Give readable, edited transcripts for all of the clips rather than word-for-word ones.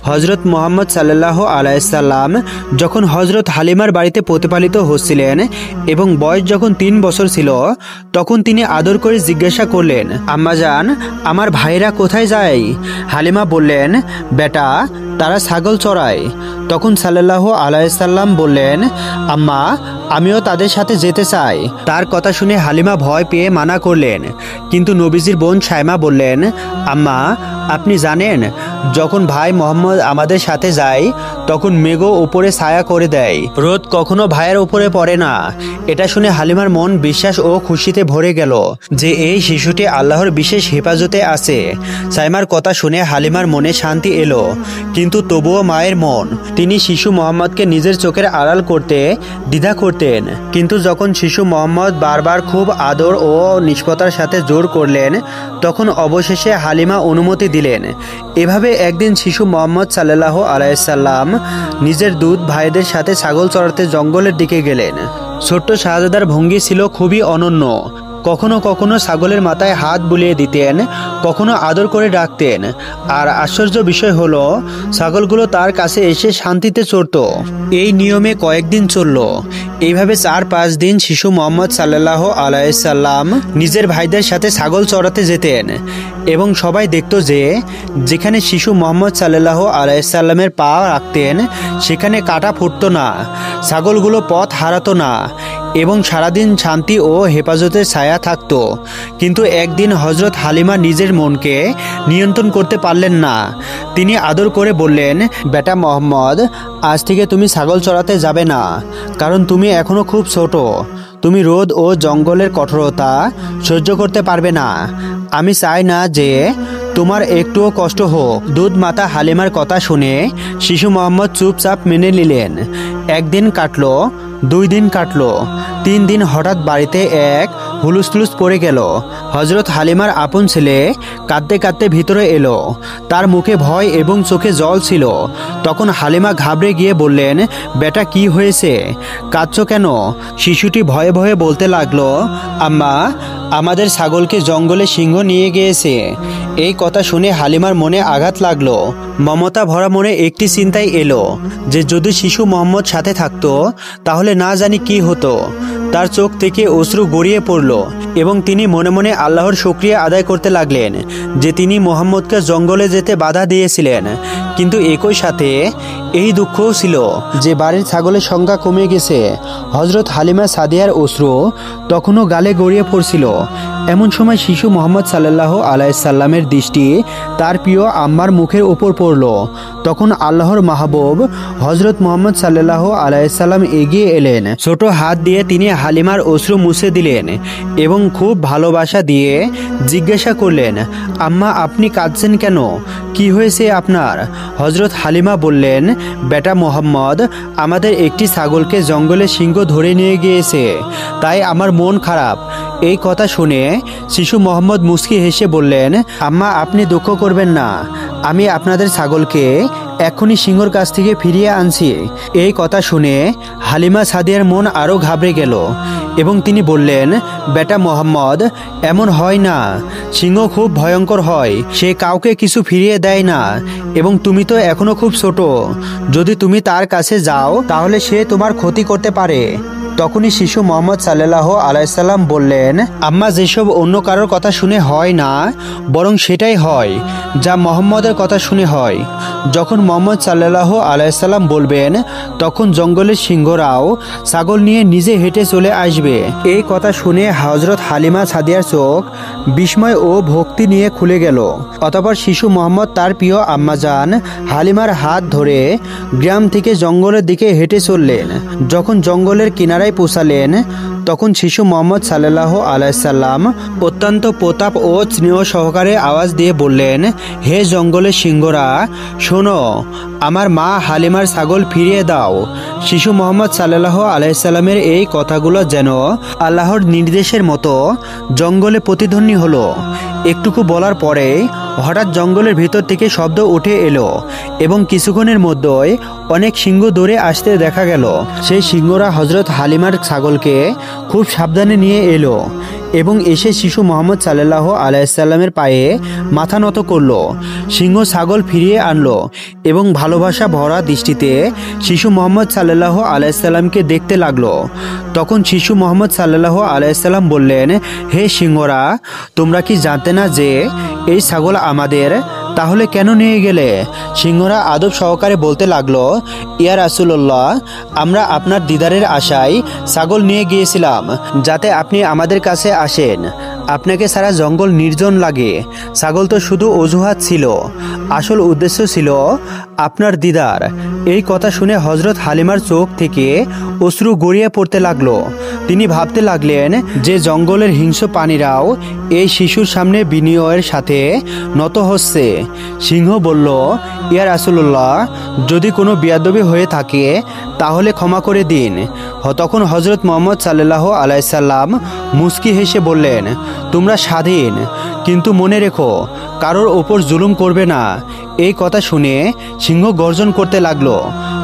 হযরত মুহাম্মদ সাল্লাল্লাহু আলাইহি সাল্লাম যখন হযরত হালিমার বাড়িতে প্রতিপালিত হচ্ছিলেন এবং বয়স যখন 3 বছর ছিল, তখন তিনি আদর করে জিজ্ঞাসা করলেন, আম্মাজান, আমার ভাইরা কোথায় যায়? হালিমা বললেন, বেটা, তারা ছাগল চড়ায়। তখন সাল্লাল্লাহু আলাইহি সাল্লাম বললেন, আম্মা, আমিও তাদের সাথে যেতে চাই। তার কথা শুনে হালিমা ভয় পেয়ে মানা করলেন, কিন্তু নবীজির বোন সাইমা বললেন, আম্মা, আপনি জানেন, যখন ভাই মোহাম্মদ আমাদের সাথে যায় তখন মেঘও উপরে ছায়া করে দেয়, রোদ কখনো ভাইয়ের উপরে পড়ে না। এটা শুনে হালিমার মন বিশ্বাস ও খুশিতে ভরে গেল যে এই শিশুটি আল্লাহর বিশেষ হেফাজতে আছে। সাইমার কথা শুনে হালিমার মনে শান্তি এলো, কিন্তু তবুও মায়ের মন। তিনি শিশু মোহাম্মদকে নিজের চোখের আড়াল করতে দ্বিধা করতেন, কিন্তু যখন শিশু মোহাম্মদ বারবার খুব আদর ও নিষ্পতার সাথে জোর করলেন, তখন অবশেষে হালিমা অনুমতি দিলেন। এভাবে একদিন শিশু মোহাম্মদ সাল্লাল্লাহু আলাইহি সাল্লাম নিজের দুধ ভাইদের সাথে ছাগল চড়াতে জঙ্গলের দিকে গেলেন। ছোট্ট শাহজাদার ভঙ্গি ছিল খুবই অনন্য। কখনো কখনো ছাগলের মাথায় হাত বুলিয়ে দিতেন, কখনো আদর করে ডাকতেন, আর আশ্চর্য বিষয় হলো ছাগলগুলো তার কাছে এসে শান্তিতে চড়ত। এই নিয়মে কয়েকদিন চলল। এইভাবে 4-5 দিন শিশু মোহাম্মদ সাল্লাল্লাহু আলাইহি সাল্লাম নিজের ভাইদের সাথে ছাগল চড়াতে যেতেন এবং সবাই দেখত যে যেখানে শিশু মোহাম্মদ সাল্লাল্লাহু আলাইহি সাল্লামের পা রাখতেন সেখানে কাঁটা ফুটত না, ছাগলগুলো পথ হারাতো না এবং সারাদিন শান্তি ও হেফাজতের ছায়া থাকত। কিন্তু একদিন হযরত হালিমা নিজের মনকে নিয়ন্ত্রণ করতে পারলেন না। তিনি আদর করে বললেন, বেটা মোহাম্মদ, আজ থেকে তুমি ছাগল চড়াতে যাবে না, কারণ তুমি এখনো খুব ছোট। তুমি রোদ ও জঙ্গলের কঠোরতা সহ্য করতে পারবে না। আমি চাই না যে তোমার একটুও কষ্ট হোক। দুধ মাতা হালিমার কথা শুনে শিশু মোহাম্মদ চুপচাপ মেনে নিলেন। একদিন কাটলো, 2 দিন কাটলো, 3 দিন। হঠাৎ বাড়িতে এক হুলুস্থুলুস পড়ে গেল। হযরত হালিমার আপন ছেলে কাঁদতে কাঁদতে ভিতরে এলো। তার মুখে ভয় এবং চোখে জল ছিল। তখন হালিমা ঘাবড়ে গিয়ে বললেন, বেটা, কি হয়েছে? কাঁদছো কেন? শিশুটি ভয়ে ভয়ে বলতে লাগলো, আম্মা, আমাদের ছাগলকে জঙ্গলে সিংহ নিয়ে গিয়েছে। এই কথা শুনে হালিমার মনে আঘাত লাগলো। মমতা ভরা মনে একটি চিন্তাই এলো যে যদি শিশু মোহাম্মদ সাথে থাকতো তাহলে না জানি কি হতো। তার চোখ থেকে অশ্রু গড়িয়ে পড়ল এবং তিনি মনে মনে আল্লাহর শুকরিয়া আদায় করতে লাগলেন যে তিনি মোহাম্মদকে জঙ্গলে যেতে বাধা দিয়েছিলেন। কিন্তু একই সাথে এই দুঃখও ছিল যে বাড়ির ছাগলের সংখ্যা কমে গেছে। হযরত হালিমা সাদিয়ার অশ্রু তখনও গালে গড়িয়ে পড়ছিল। এমন সময় শিশু মোহাম্মদ সাল্লাল্লাহু আলাইহি সাল্লামের দৃষ্টি তার প্রিয় আম্মার মুখের উপর পড়ল। তখন আল্লাহর মাহবুব হযরত মুহাম্মদ সাল্লাল্লাহু আলাইহি সাল্লাম এগিয়ে এলেন। ছোট হাত দিয়ে তিনি হালিমার অশ্রু মুছে দিলেন এবং খুব ভালোবাসা দিয়ে জিজ্ঞাসা করলেন, আম্মা, আপনি কাঁদছেন কেন? কি হয়েছে আপনার? হযরত হালিমা বললেন, বেটা মোহাম্মদ, আমাদের একটি ছাগলকে জঙ্গলে সিংহ ধরে নিয়ে গিয়েছে, তাই আমার মন খারাপ। এই কথা শুনে শিশু মোহাম্মদ মুচকি হেসে বললেন, আম্মা, আপনি দুঃখ করবেন না, আমি আপনাদের ছাগলকে এক্ষুনি সিংহর কাছ থেকে ফিরিয়ে আনছি। এই কথা শুনে হালিমা সাদিয়ার মন আরও ঘাবড়ে গেল এবং তিনি বললেন, বেটা মোহাম্মদ, এমন হয় না। সিংহ খুব ভয়ঙ্কর হয়, সে কাউকে কিছু ফিরিয়ে দেয় না এবং তুমি তো এখনো খুব ছোট। যদি তুমি তার কাছে যাও তাহলে সে তোমার ক্ষতি করতে পারে। তখনই শিশু মোহাম্মদ সাল্লাল্লাহু আলাইহি সাল্লাম বললেন, আম্মা, যেসব অন্য কারোর কথা শুনে হয় না, বরং সেটাই হয় যা মোহাম্মদের কথা শুনে হয়। যখন মোহাম্মদ সাল্লাল্লাহু আলাইহি সাল্লাম বলবেন, তখন জঙ্গলের সিংহরাও ছাগল নিয়ে নিজে হেঁটে চলে আসবে। এই কথা শুনে হযরত হালিমা সাদিয়ার চোখ বিস্ময় ও ভক্তি নিয়ে খুলে গেল। অতঃপর শিশু মোহাম্মদ তার প্রিয় আম্মাজান হালিমার হাত ধরে গ্রাম থেকে জঙ্গলের দিকে হেঁটে চললেন। যখন জঙ্গলের কিনারায় পৌঁছালেন, তখন শিশু মোহাম্মদ সাল্লাল্লাহু আলাইহি সাল্লাম অত্যন্ত প্রতাপ ও স্নেহ সহকারে আওয়াজ দিয়ে বললেন, হে জঙ্গলের সিংহরা, শোনো, আমার মা হালিমার ছাগল ফিরিয়ে দাও। শিশু মোহাম্মদ সাল্লাল্লাহু আলাইহি সাল্লামের এই কথাগুলো যেন আল্লাহর নির্দেশের মতো জঙ্গলে প্রতিধ্বনি হলো। একটুকু বলার পরে হঠাৎ জঙ্গলের ভিতর থেকে শব্দ উঠে এলো এবং কিছুক্ষণের মধ্যেই অনেক সিংহ দৌড়ে আসতে দেখা গেল। সেই সিংহরা হযরত হালিমার ছাগলকে খুব সাবধানে নিয়ে এলো এবং এসে শিশু মোহাম্মদ সাল্লাল্লাহু আলাইহি সাল্লামের পায়ে মাথা নত করল। সিংহ ছাগল ফিরিয়ে আনলো এবং ভালোবাসা ভরা দৃষ্টিতে শিশু মোহাম্মদ সাল্লাল্লাহু আলাইহি সাল্লামকে দেখতে লাগলো। তখন শিশু মোহাম্মদ সাল্লাল্লাহু আলাইহি সাল্লাম বললেন, হে সিংহরা, তোমরা কি জানতে না যে এই ছাগল আমাদের? তাহলে কেন নিয়ে গেলে? সিংহরা আদব সহকারে বলতে লাগলো, ইয়া রাসূলুল্লাহ, আমরা আপনার দিদারের আশায় ছাগল নিয়ে গিয়েছিলাম যাতে আপনি আমাদের কাছে আসেন। আপনাকে সারা জঙ্গল নির্জন লাগে। ছাগল তো শুধু অজুহাত ছিল, আসল উদ্দেশ্য ছিল আপনার দিদার। এই কথা শুনে হযরত হালিমার চোখ থেকে অশ্রু গড়িয়ে পড়তে লাগলো। তিনি ভাবতে লাগলেন যে জঙ্গলের হিংস্র প্রাণীরাও এই শিশুর সামনে বিনয়ের সাথে নত হচ্ছে। সিংহ বলল, ইয়া রাসূলুল্লাহ, যদি কোনো বেয়াদবি হয়ে থাকে তাহলে ক্ষমা করে দিন। তখন হযরত মুহাম্মদ সাল্লাল্লাহু আলাইহি সাল্লাম মুস্কি হেসে বললেন, তোমরা স্বাধীন, কিন্তু মনে রেখো কারোর ওপর জুলুম করবে না। এই কথা শুনে সিংহ গর্জন করতে লাগলো।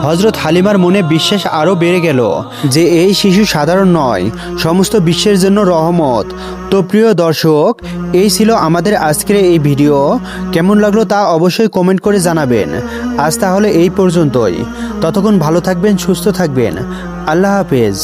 হযরত হালিমার মনে বিশ্বাস আরও বেড়ে গেল যে এই শিশু সাধারণ নয়, সমস্ত বিশ্বের জন্য রহমত। তো প্রিয় দর্শক, এই ছিল আমাদের আজকের এই ভিডিও। কেমন লাগলো তা অবশ্যই কমেন্ট করে জানাবেন। আজ তাহলে এই পর্যন্তই। ততক্ষণ ভালো থাকবেন, সুস্থ থাকবেন। আল্লাহ হাফেজ।